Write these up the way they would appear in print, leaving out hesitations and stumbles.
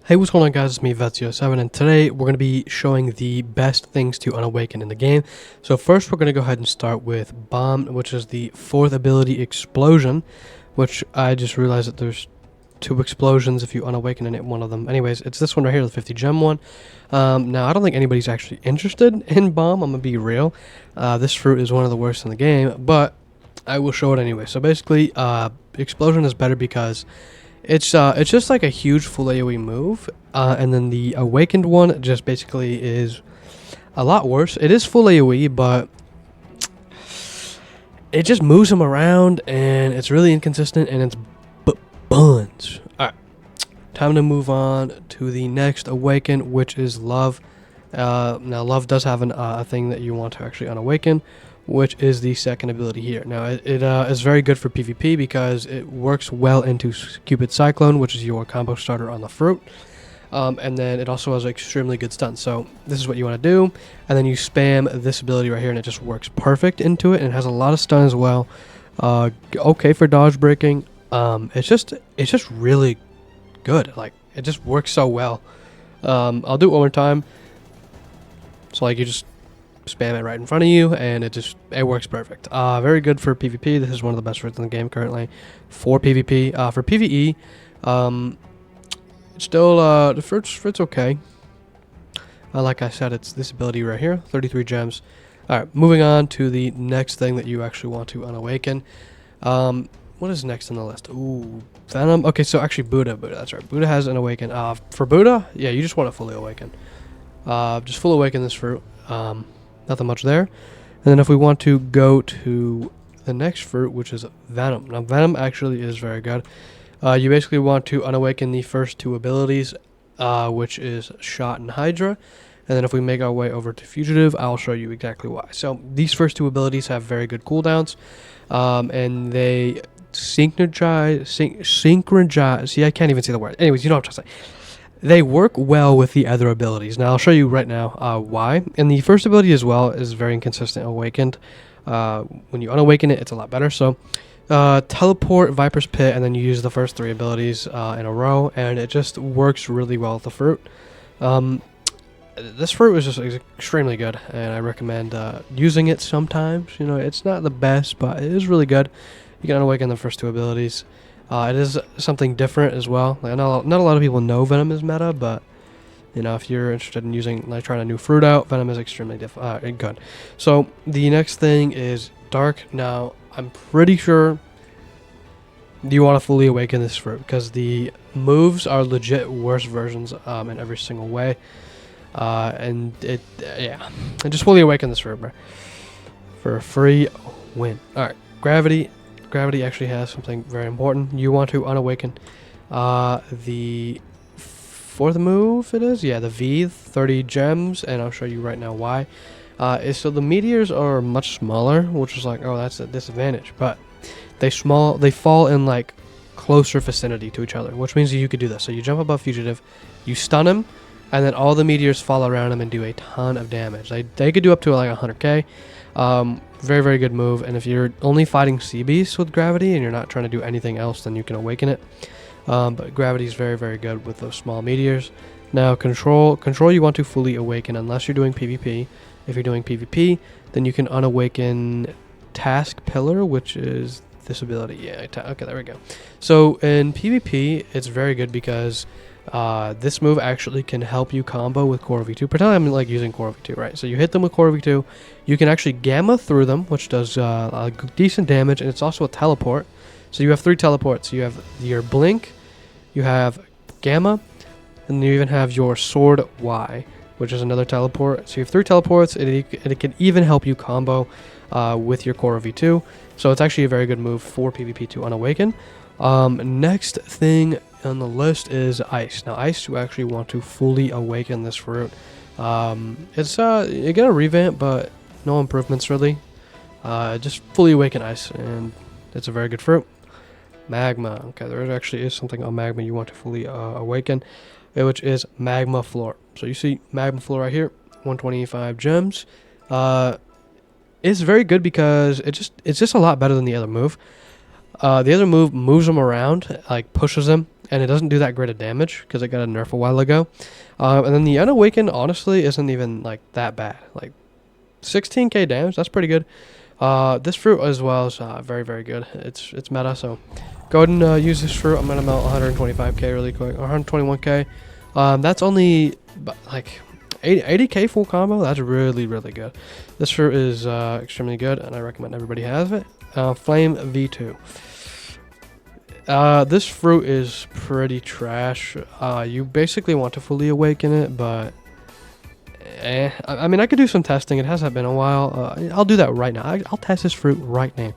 Hey, what's going on, guys? It's me, Vets07, and today we're going to be showing the best things to unawaken in the game. So first, we're going to go ahead and start with Bomb, which is the 4th ability, Explosion, which I just realized that there's 2 explosions if you unawaken and hit one of them. Anyways, it's this one right here, the 50 gem one. Now, I don't think anybody's actually interested in Bomb, I'm going to be real. This fruit is one of the worst in the game, but I will show it anyway. So basically, Explosion is better because it's just like a huge full AoE move, and then the awakened one just basically is a lot worse. It is full AoE, but it just moves him around, and it's really inconsistent, and it's buns. Alright, time to move on to the next awaken, which is Love. Now, Love does have a thing that you want to actually unawaken, which is the second ability here. Now, it is very good for PvP because it works well into Cupid Cyclone, which is your combo starter on the fruit. And then it also has extremely good stun. So this is what you want to do. And then you spam this ability right here, and it just works perfect into it. And it has a lot of stun as well. Okay for dodge breaking. It's just really good. Like, it just works so well. I'll do it one more time. So like, you just spam it right in front of you, and it works perfect. Very good for PvP. This is one of the best fruits in the game currently. For PvP, for PvE, still the fruit's okay. Like I said, it's this ability right here, 33 gems. All right, moving on to the next thing that you actually want to unawaken. What is next on the list? Ooh, Venom. Okay, so actually Buddha. That's right. Buddha has an awaken. For Buddha, yeah, you just want to fully awaken. Just full awaken this fruit. Nothing much there. And then if we want to go to the next fruit, which is Venom. Now, Venom actually is very good. You basically want to unawaken the first 2 abilities, which is Shot and Hydra. And then if we make our way over to Fugitive, I'll show you exactly why. So these first 2 abilities have very good cooldowns, and they synchronize. See, I can't even say the word. Anyways, you know what I'm trying to say. They work well with the other abilities. Now, I'll show you right now why. And the first ability as well is very inconsistent awakened. When you unawaken it, it's a lot better. So, teleport, Viper's Pit, and then you use the first 3 abilities in a row, and it just works really well with the fruit. This fruit is just extremely good, and I recommend using it sometimes. You know, it's not the best, but it is really good. You can unawaken the first 2 abilities. It is something different as well. Like, not a lot of people know Venom is meta, but you know, if you're interested in trying a new fruit out, Venom is extremely good. So the next thing is Dark. Now, I'm pretty sure you want to fully awaken this fruit because the moves are legit worse versions in every single way. And just fully awaken this fruit, bro, for a free win. All right, Gravity. Gravity actually has something very important. You want to unawaken the 4th move, it is? Yeah, the V, 30 gems, and I'll show you right now why. So the meteors are much smaller, which is like, oh, that's a disadvantage. But they fall in like closer vicinity to each other, which means that you could do this. So you jump above Fugitive, you stun him, and then all the meteors fall around him and do a ton of damage. They could do up to like 100k. Very, very good move. And if you're only fighting sea beasts with Gravity and you're not trying to do anything else, then you can awaken it. But Gravity is very, very good with those small meteors. Now, Control you want to fully awaken unless you're doing PvP. If you're doing PvP, then you can unawaken Task Pillar, which is this ability. Yeah, okay, there we go. So in PvP, it's very good because this move actually can help you combo with Core V2. Pretend I'm like using Core V2, right? So you hit them with Core V2, you can actually gamma through them, which does decent damage, and it's also a teleport. So you have 3 teleports. You have your Blink, you have Gamma, and you even have your Sword Y, which is another teleport. So you have 3 teleports, and it can even help you combo with your Core V2. So it's actually a very good move for PvP to unawaken. Next thing on the list is Ice. Now, Ice, you actually want to fully awaken this fruit. You get a revamp, but no improvements really. Just fully awaken Ice, and it's a very good fruit. Magma. Okay, there actually is something on Magma you want to fully awaken, which is Magma Floor. So you see Magma Floor right here, 125 gems. It's very good because it's just a lot better than the other move. The other move moves him around, like pushes him, and it doesn't do that great of damage because it got a nerf a while ago. And then the Unawaken honestly isn't even like that bad. Like 16k damage, that's pretty good. This fruit as well is very, very good. It's meta, so go ahead and use this fruit. I'm gonna melt 125k really quick, or 121k. That's only like 80k full combo. That's really, really good. This fruit is extremely good, and I recommend everybody has it. Flame V2. This fruit is pretty trash. You basically want to fully awaken it, but I mean, I could do some testing. It hasn't been a while. I'll do that right now. I'll test this fruit right now.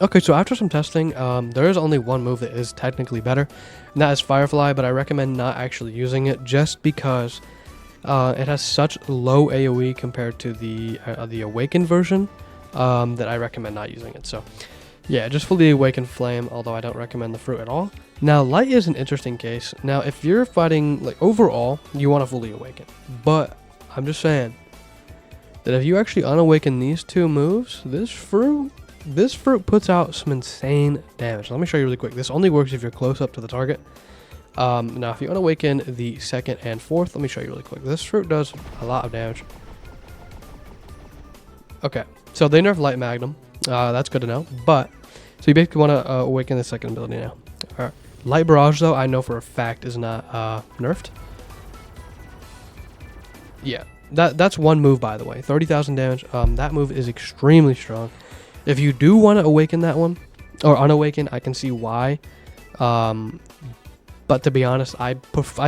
Okay, so after some testing, there is only one move that is technically better, and that is Firefly, but I recommend not actually using it just because it has such low AoE compared to the Awakened version that I recommend not using it. So yeah, just fully Awakened Flame, although I don't recommend the fruit at all. Now, Light is an interesting case. Now, if you're fighting, like, overall, you want to fully Awaken, but I'm just saying that if you actually unawaken these two moves, this fruit puts out some insane damage. Let me show you really quick. This only works if you're close up to the target. Now, if you unawaken the second and fourth, let me show you really quick. This fruit does a lot of damage. Okay, so they nerfed Light Magnum. That's good to know. But so you basically want to awaken the second ability now. All right. Light Barrage, though, I know for a fact is not nerfed. Yeah, that's one move, by the way. 30,000 damage. That move is extremely strong. If you do want to awaken that one, or unawaken, I can see why. But to be honest, I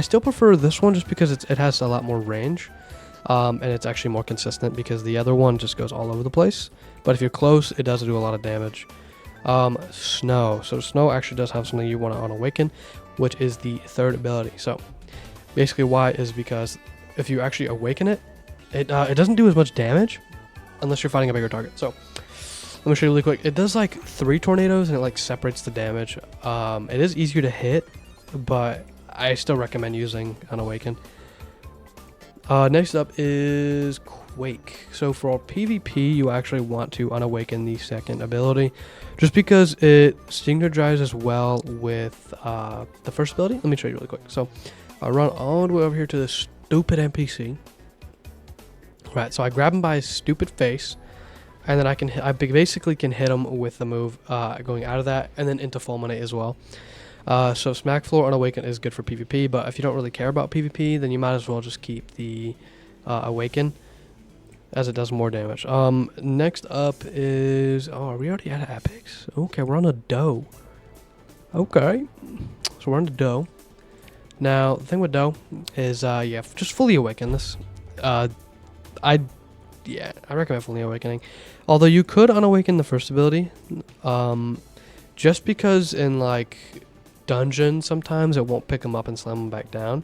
still prefer this one just because it has a lot more range. And it's actually more consistent because the other one just goes all over the place. But if you're close, it does do a lot of damage. Snow. So Snow actually does have something you want to unawaken, which is the third ability. So basically why is because if you actually awaken it, it doesn't do as much damage unless you're fighting a bigger target. So let me show you really quick. It does like 3 tornadoes and it like separates the damage. It is easier to hit, but I still recommend using Unawaken. Next up is Quake. So for PvP, you actually want to unawaken the second ability, just because it synergizes well with the first ability. Let me show you really quick. So I run all the way over here to this stupid NPC. Right, so I grab him by his stupid face, and then I basically can hit him with the move going out of that, and then into Fulminate as well. So Smack Floor Unawaken is good for PvP, but if you don't really care about PvP, then you might as well just keep the Awaken, as it does more damage. Next up is... Oh, are we already out of epics? Okay, we're on a dough. Okay, so we're on the dough. Now, the thing with dough is, yeah, just fully awaken this. I recommend fully awakening. Although you could unawaken the first ability, just because in like dungeon sometimes it won't pick them up and slam them back down.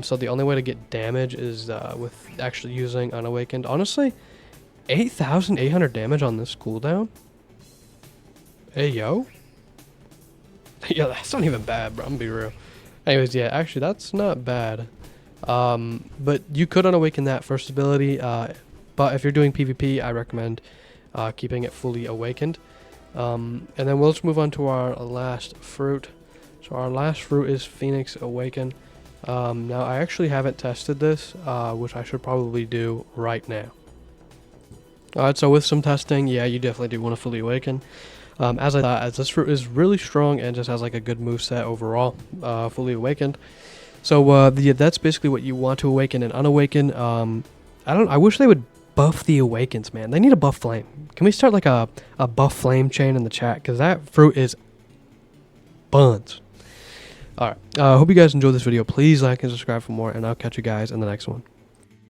So the only way to get damage is with actually using unawakened. Honestly, 8,800 damage on this cooldown. Hey yo. Yeah, that's not even bad, bro. I'm gonna be real. Anyways, yeah, actually that's not bad. But you could unawaken that first ability, but if you're doing PvP, I recommend keeping it fully awakened. And then we'll just move on to our last fruit. So our last fruit is Phoenix Awaken. Now I actually haven't tested this, which I should probably do right now. Alright, so with some testing, yeah, you definitely do want to fully awaken. As I thought, as this fruit is really strong and just has like a good moveset overall, fully awakened. So yeah, that's basically what you want to awaken and unawaken. I wish they would buff the awakens, man. They need a buff flame. Can we start like a buff flame chain in the chat? Because that fruit is buns. Alright, hope you guys enjoyed this video. Please like and subscribe for more, and I'll catch you guys in the next one.